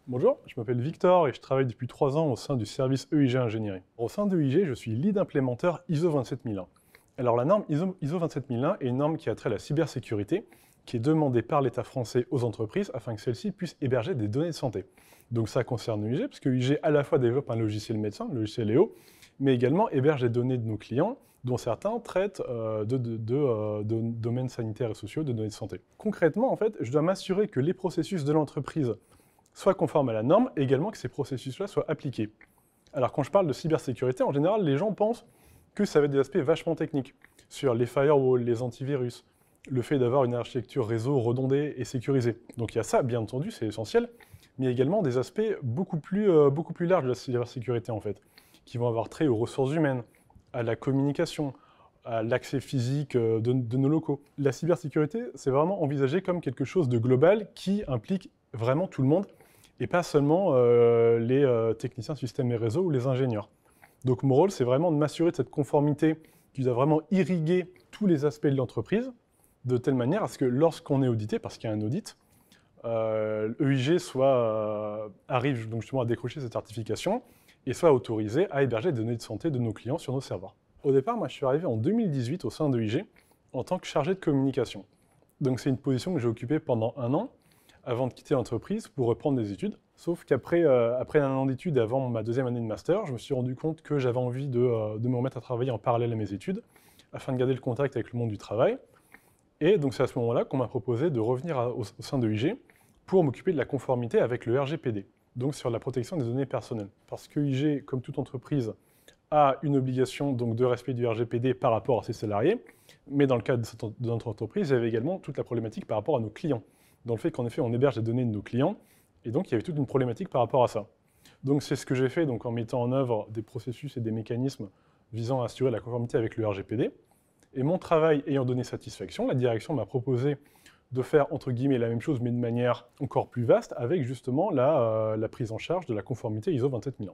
Bonjour, je m'appelle Victor et je travaille depuis 3 ans au sein du service EIG Ingénierie. Au sein de EIG, je suis lead implémenteur ISO 27001. Alors la norme ISO 27001 est une norme qui a trait à la cybersécurité, qui est demandée par l'État français aux entreprises afin que celles-ci puissent héberger des données de santé. Donc ça concerne EIG, parce que EIG à la fois développe un logiciel médecin, le logiciel EO, mais également héberge les données de nos clients, dont certains traitent de domaines sanitaires et sociaux, de données de santé. Concrètement, en fait, je dois m'assurer que les processus de l'entreprise soient conformes à la norme, et également que ces processus-là soient appliqués. Alors quand je parle de cybersécurité, en général, les gens pensent que ça va être des aspects vachement techniques, sur les firewalls, les antivirus, le fait d'avoir une architecture réseau redondée et sécurisée. Donc il y a ça, bien entendu, c'est essentiel, mais il y a également des aspects beaucoup plus larges de la cybersécurité, en fait, qui vont avoir trait aux ressources humaines, à la communication, à l'accès physique de nos locaux. La cybersécurité, c'est vraiment envisagé comme quelque chose de global qui implique vraiment tout le monde, et pas seulement les techniciens systèmes et réseaux ou les ingénieurs. Donc mon rôle, c'est vraiment de m'assurer de cette conformité qui doit vraiment irriguer tous les aspects de l'entreprise, de telle manière à ce que lorsqu'on est audité, parce qu'il y a un audit, EIG arrive donc justement à décrocher cette certification et soit autorisé à héberger des données de santé de nos clients sur nos serveurs. Au départ, moi je suis arrivé en 2018 au sein d'EIG en tant que chargé de communication. Donc c'est une position que j'ai occupée pendant 1 an, avant de quitter l'entreprise pour reprendre des études. Sauf qu'après après 1 an d'études, avant ma 2e année de master, je me suis rendu compte que j'avais envie de me remettre à travailler en parallèle à mes études, afin de garder le contact avec le monde du travail. Et donc c'est à ce moment-là qu'on m'a proposé de revenir au sein de EIG pour m'occuper de la conformité avec le RGPD, donc sur la protection des données personnelles. Parce que EIG, comme toute entreprise, a une obligation donc, de respect du RGPD par rapport à ses salariés, mais dans le cadre de notre entreprise, il y avait également toute la problématique par rapport à nos clients, dans le fait qu'en effet, on héberge les données de nos clients, et donc il y avait toute une problématique par rapport à ça. Donc c'est ce que j'ai fait donc, en mettant en œuvre des processus et des mécanismes visant à assurer la conformité avec le RGPD. Et mon travail ayant donné satisfaction, la direction m'a proposé de faire, entre guillemets, la même chose, mais de manière encore plus vaste, avec justement la prise en charge de la conformité ISO 27001.